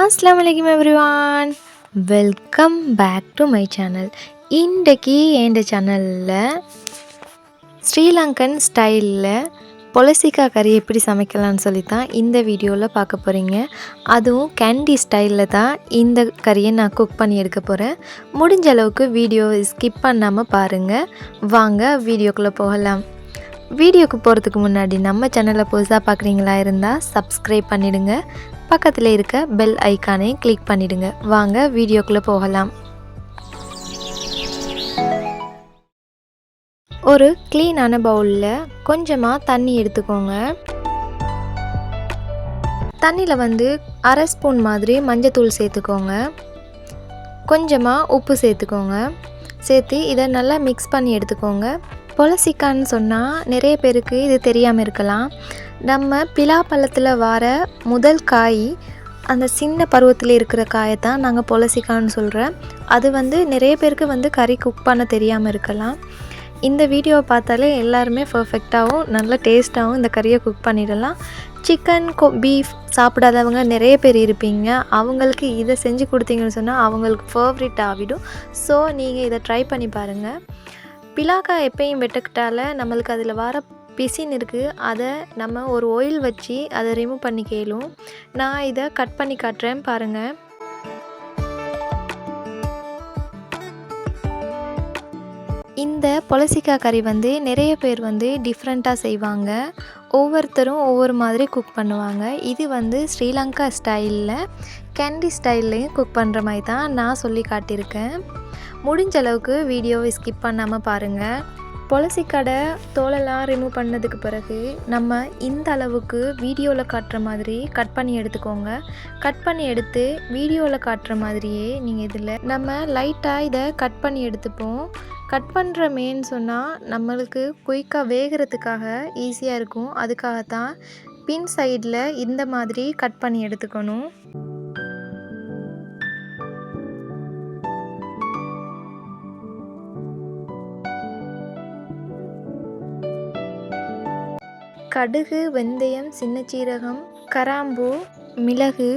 அஸ்ஸலாமு everyone, welcome back to my channel. இன்றைக்கி என் சேனலில் ஸ்ரீலங்கன் ஸ்டைலில் பொலசிக்கா கறி எப்படி சமைக்கலான்னு சொல்லி தான் இந்த வீடியோவில் பார்க்க போகிறீங்க. அதுவும் கேண்டி ஸ்டைலில் தான் இந்த கறியை நான் குக் பண்ணி எடுக்க போகிறேன். முடிஞ்ச அளவுக்கு வீடியோவை ஸ்கிப் பண்ணாமல் பாருங்கள். வாங்க வீடியோக்குள்ளே போகலாம். வீடியோக்கு போகிறதுக்கு முன்னாடி நம்ம சேனலை புதுசாக பார்க்குறீங்களா இருந்தால் சப்ஸ்கிரைப் பண்ணிவிடுங்க. பக்கத்தில் இருக்க பெல் ஐக்கானையும் கிளிக் பண்ணிவிடுங்க. வாங்க வீடியோக்குள்ளே போகலாம். ஒரு க்ளீனான பவுலில் கொஞ்சமாக தண்ணி எடுத்துக்கோங்க. தண்ணியில் அரை ஸ்பூன் மாதிரி மஞ்சத்தூள் சேர்த்துக்கோங்க. கொஞ்சமாக உப்பு சேர்த்துக்கோங்க. சேர்த்து இதை நல்லா மிக்ஸ் பண்ணி எடுத்துக்கோங்க. பொலசிக்கான்னு சொன்னால் நிறைய பேருக்கு இது தெரியாமல் இருக்கலாம். நம்ம பிலாப்பழத்தில் வர முதல் காய், அந்த சின்ன பருவத்தில் இருக்கிற காயை தான் நாங்கள் பொலசிக்கான்னு சொல்கிறேன். அது நிறைய பேருக்கு கறி குக் பண்ண தெரியாமல் இருக்கலாம். இந்த வீடியோவை பார்த்தாலே எல்லாருமே பர்ஃபெக்டாகவும் நல்ல டேஸ்ட்டாகவும் இந்த கறியை குக் பண்ணிடலாம். சிக்கன் பீஃப் சாப்பிடாதவங்க நிறைய பேர் இருப்பீங்க. அவங்களுக்கு இதை செஞ்சு கொடுத்தீங்கன்னு சொன்னால் அவங்களுக்கு ஃபேவரட் ஆகிடும். ஸோ நீங்கள் இதை ட்ரை பண்ணி பாருங்கள். பிலாக்காய் எப்பயும் வெட்டுக்கிட்டால நம்மளுக்கு அதில் வர பிசின் இருக்குது. அதை நம்ம ஒரு ஆயில் வச்சு அதை ரிமூவ் பண்ணி கேளும். நான் இதை கட் பண்ணி காட்டுறேன் பாருங்கள். இந்த பொலசிக்கா கறி நிறைய பேர் டிஃப்ரெண்ட்டாக செய்வாங்க. ஒவ்வொருத்தரும் ஒவ்வொரு மாதிரி குக் பண்ணுவாங்க. இது ஸ்ரீலங்கா ஸ்டைலில் கேண்டி ஸ்டைல்லையும் குக் பண்ணுற மாதிரி தான் நான் சொல்லி காட்டியிருக்கேன். முடிஞ்ச அளவுக்கு வீடியோவை ஸ்கிப் பண்ணாமல் பாருங்கள். பொலசிக்காடை தோலெல்லாம் ரிமூவ் பண்ணதுக்கு பிறகு நம்ம இந்த அளவுக்கு வீடியோவில் காட்டுற மாதிரி கட் பண்ணி எடுத்துக்கோங்க. கட் பண்ணி எடுத்து வீடியோவில் காட்டுற மாதிரியே நீங்கள் இதில் நம்ம லைட்டாக இதை கட் பண்ணி எடுத்துப்போம். கட் பண்ணுற மேன்னு சொன்னால் நம்மளுக்கு குயிக்காக வேகிறதுக்காக ஈஸியாக இருக்கும். அதுக்காகத்தான் பின் சைடில் இந்த மாதிரி கட் பண்ணி எடுத்துக்கணும். கடுகு, வெந்தயம், சின்ன சீரகம், கராம்பு, மிளகு,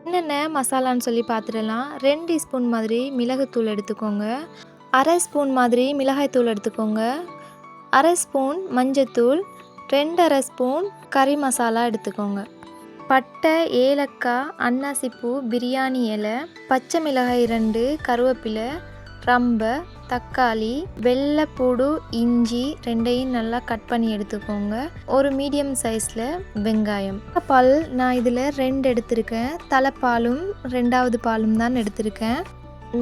என்னென்ன மசாலான்னு சொல்லி பார்த்துடலாம். 2 ஸ்பூன் மாதிரி மிளகுத்தூள் எடுத்துக்கோங்க. அரை ஸ்பூன் மாதிரி மிளகாய்த்தூள் எடுத்துக்கோங்க. அரை ஸ்பூன் மஞ்சத்தூள், 2.5 ஸ்பூன் கறி மசாலா எடுத்துக்கோங்க. பட்டை, ஏலக்காய், அன்னாசிப்பூ, பிரியாணி இலை, பச்சை மிளகாய் 2, கருவேப்பிலை, ரம்பை, தக்காளி, வெள்ளைப்பூடு, இஞ்சி 2ஐயும் நல்லா கட் பண்ணி எடுத்துக்கோங்க. ஒரு மீடியம் சைஸில் வெங்காயம். பால் நான் இதில் 2 எடுத்திருக்கேன். தலைப்பாலும் 2வது பாலும் தான் எடுத்திருக்கேன்.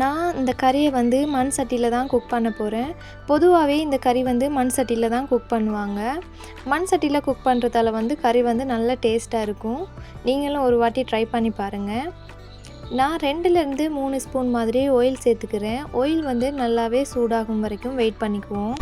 நான் இந்த கறியை மண் சட்டியில் தான் குக் பண்ண போகிறேன். பொதுவாகவே இந்த கறி மண் சட்டியில் தான் குக் பண்ணுவாங்க. மண் சட்டியில் குக் பண்ணுறதால கறி நல்ல டேஸ்ட்டாக இருக்கும். நீங்களும் ஒரு வாட்டி ட்ரை பண்ணி பாருங்கள். நான் 2லேருந்து 3 ஸ்பூன் மாதிரி ஆயில் சேர்த்துக்கிறேன். ஆயில் நல்லாவே சூடாகும் வரைக்கும் வெயிட் பண்ணிக்குவோம்.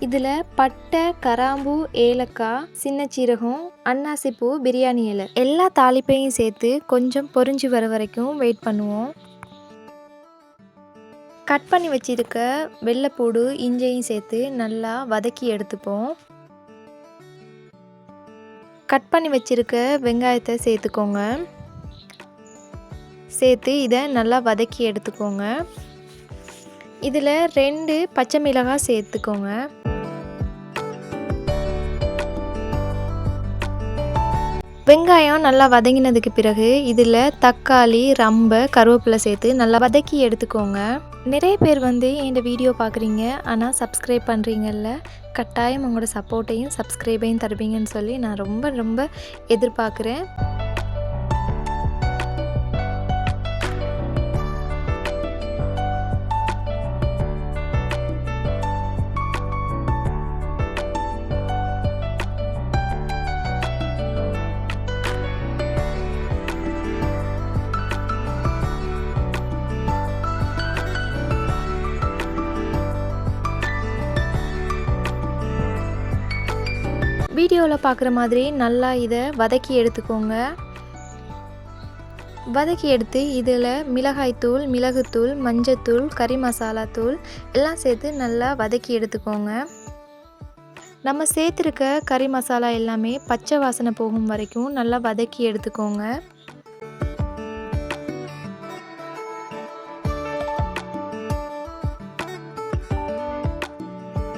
இதில் பட்டை, கராம்பு, ஏலக்காய், சின்ன சீரகம், அன்னாசிப்பூ, பிரியாணி இலை எல்லா தாளிப்பையும் சேர்த்து கொஞ்சம் பொரிஞ்சு வர வரைக்கும் வெயிட் பண்ணுவோம். கட் பண்ணி வச்சிருக்க வெள்ளைப்பூடு, இஞ்சையும் சேர்த்து நல்லா வதக்கி எடுத்துப்போம். கட் பண்ணி வச்சிருக்க வெங்காயத்தை சேர்த்துக்கோங்க. சேர்த்து இதை நல்லா வதக்கி எடுத்துக்கோங்க. இதில் 2 பச்சை மிளகாய் சேர்த்துக்கோங்க. வெங்காயம் நல்லா வதங்கினதுக்கு பிறகு இதில் தக்காளி, ரம்பை, கருவேப்பிலை சேர்த்து நல்லா வதக்கி எடுத்துக்கோங்க. நிறைய பேர் இந்த வீடியோ பார்க்குறீங்க, ஆனால் சப்ஸ்கிரைப் பண்ணுறீங்கல்ல. கட்டாயம் உங்களோட சப்போர்ட்டையும் சப்ஸ்கிரைபையும் தருவீங்கன்னு சொல்லி நான் ரொம்ப எதிர்பார்க்குறேன். வீடியோவில் பார்க்குற மாதிரி நல்லா இதை வதக்கி எடுத்துக்கோங்க. வதக்கி எடுத்து இதில் மிளகாய்த்தூள், மிளகுத்தூள், மஞ்சத்தூள், கறி மசாலா தூள் எல்லாம் சேர்த்து நல்லா வதக்கி எடுத்துக்கோங்க. நம்ம சேர்த்துருக்க கறி மசாலா எல்லாமே பச்சை வாசனை போகும் வரைக்கும் நல்லா வதக்கி எடுத்துக்கோங்க.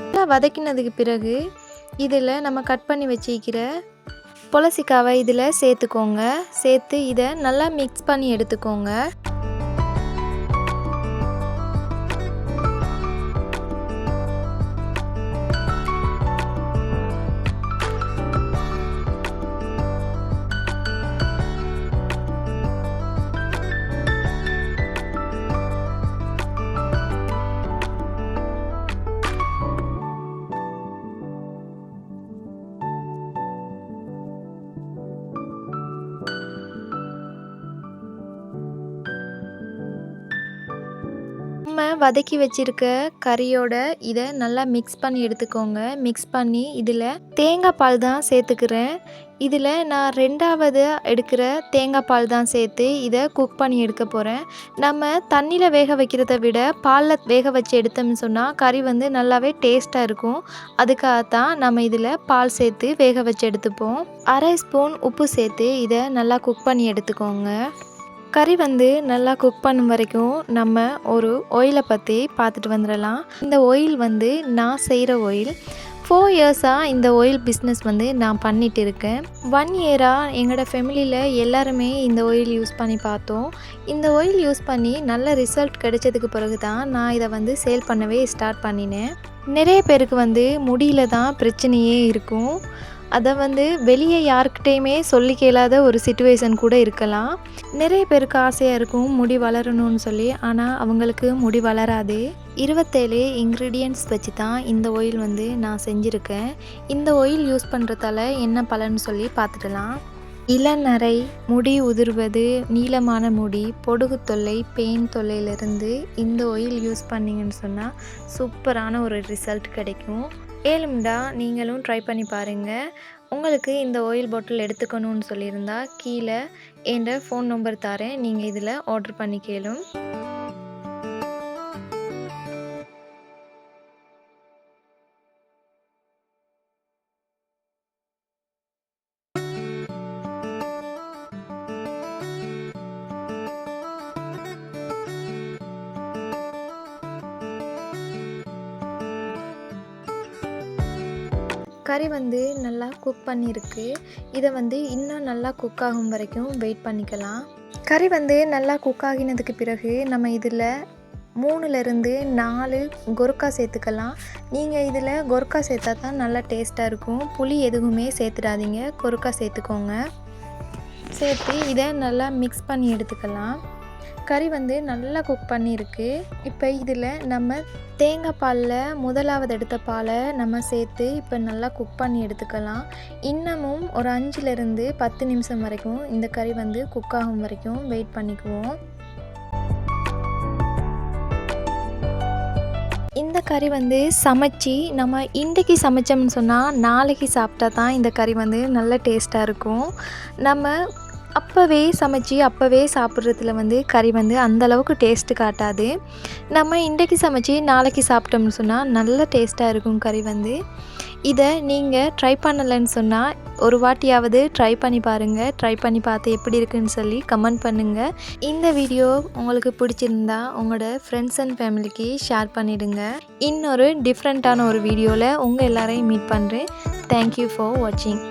நல்லா வதக்கினதுக்கு பிறகு இதில் நம்ம கட் பண்ணி வச்சிக்கிற புலசிக்காவை இதில் சேர்த்துக்கோங்க. சேர்த்து இதை நல்லா மிக்ஸ் பண்ணி எடுத்துக்கோங்க. நம்ம வதக்கி வச்சிருக்க கறியோட இதை நல்லா மிக்ஸ் பண்ணி எடுத்துக்கோங்க. மிக்ஸ் பண்ணி இதில் தேங்காய் பால் தான் சேர்த்துக்கிறேன். இதில் நான் 2வது எடுக்கிற தேங்காய் பால் தான் சேர்த்து இதை குக் பண்ணி எடுக்க போகிறேன். நம்ம தண்ணியில் வேக வைக்கிறத விட பாலில் வேக வச்சு எடுத்தோம்னு சொன்னால் கறி வந்து நல்லாவே டேஸ்ட்டாக இருக்கும். அதுக்காகத்தான் நம்ம இதில் பால் சேர்த்து வேக வச்சு எடுத்துப்போம். 1/2 ஸ்பூன் உப்பு சேர்த்து இதை நல்லா குக் பண்ணி எடுத்துக்கோங்க. கறி வந்து நல்லா குக் பண்ணும் வரைக்கும் நம்ம ஒரு ஆயிலை பற்றி பார்த்துட்டு வந்துடலாம். இந்த ஆயில் வந்து நான் செய்கிற ஆயில். 4 இயர்ஸாக இந்த ஆயில் பிஸ்னஸ் வந்து நான் பண்ணிகிட்டு இருக்கேன். 1 இயராக எங்களோட ஃபேமிலியில் எல்லாருமே இந்த ஆயில் யூஸ் பண்ணி பார்த்தோம். இந்த ஆயில் யூஸ் பண்ணி நல்ல ரிசல்ட் கிடைச்சதுக்கு பிறகு தான் நான் இதை வந்து சேல் பண்ணவே ஸ்டார்ட் பண்ணினேன். நிறைய பேருக்கு வந்து முடியல தான் பிரச்சனையே இருக்கும். அதை வந்து வெளியே யாருக்கிட்டேயுமே சொல்லி கேளாத ஒரு சிச்சுவேஷன் கூட இருக்கலாம். நிறைய பேருக்கு ஆசையாக இருக்கும் முடி வளரணும்னு சொல்லி. ஆனால் அவங்களுக்கு முடி வளராது. 27 இன்க்ரீடியன்ட்ஸ் வச்சு தான் இந்த ஆயில் வந்து நான் செஞ்சுருக்கேன். இந்த ஆயில் யூஸ் பண்ணுறதால என்ன பலன்னு சொல்லி பார்த்துடலாம். இளநரை, முடி உதிர்வது, நீளமான முடி, பொடுகு தொல்லை, பெயின் தொல்லையிலிருந்து இந்த ஆயில் யூஸ் பண்ணிங்கன்னு சொன்னால் சூப்பரான ஒரு ரிசல்ட் கிடைக்கும். ஏழும்டா நீங்களும் ட்ரை பண்ணி பாருங்கள். உங்களுக்கு இந்த ஆயில் பாட்டில் எடுத்துக்கணும்னு சொல்லியிருந்தா கீழே என் ஃபோன் நம்பர் தரேன். நீங்கள் இதில் ஆர்டர் பண்ணி கேளும். கறி வந்து நல்லா குக் பண்ணியிருக்கு. இதை வந்து இன்னும் நல்லா குக் ஆகும் வரைக்கும் வெயிட் பண்ணிக்கலாம். கறி வந்து நல்லா குக் ஆகினதுக்கு பிறகு நம்ம இதில் 3லேருந்து 4 கொர்க்கா சேர்த்துக்கலாம். நீங்கள் இதில் கொர்க்கா சேர்த்தா தான் நல்லா டேஸ்ட்டாக இருக்கும். புளி எதுவுமே சேர்த்துடாதீங்க, கொர்க்கா சேர்த்துக்கோங்க. சேர்த்து இதை நல்லா மிக்ஸ் பண்ணி எடுத்துக்கலாம். கறி வந்து நல்லா குக் பண்ணியிருக்கு. இப்போ இதில் நம்ம தேங்காய் பாலில் 1வது எடுத்த பாலை நம்ம சேர்த்து இப்போ நல்லா குக் பண்ணி எடுத்துக்கலாம். இன்னமும் ஒரு 5லேருந்து 10 நிமிஷம் வரைக்கும் இந்த கறி வந்து குக் ஆகும் வரைக்கும் வெயிட் பண்ணிக்குவோம். இந்த கறி வந்து சமைச்சி நம்ம இன்றைக்கி சமைச்சோம்னு சொன்னால் நாளைக்கு சாப்பிட்டா தான் இந்த கறி வந்து நல்ல டேஸ்ட்டாக இருக்கும். நம்ம அப்போவே சமைச்சி அப்போவே சாப்பிட்றதுல வந்து கறி வந்து அந்தளவுக்கு டேஸ்ட்டு காட்டாது. நம்ம இன்றைக்கி சமைச்சி நாளைக்கு சாப்பிட்டோம்னு சொன்னால் நல்ல டேஸ்ட்டாக இருக்கும் கறி வந்து. இதை நீங்கள் ட்ரை பண்ணலைன்னு சொன்னால் ஒரு வாட்டியாவது ட்ரை பண்ணி பாருங்கள். ட்ரை பண்ணி பார்த்து எப்படி இருக்குன்னு சொல்லி கமெண்ட் பண்ணுங்கள். இந்த வீடியோ உங்களுக்கு பிடிச்சிருந்தா உங்களோட ஃப்ரெண்ட்ஸ் அண்ட் ஃபேமிலிக்கு ஷேர் பண்ணிவிடுங்க. இன்னொரு டிஃப்ரெண்ட்டான ஒரு வீடியோவில் உங்கள் எல்லாரையும் மீட் பண்ணுறேன். தேங்க்யூ ஃபார் வாட்சிங்.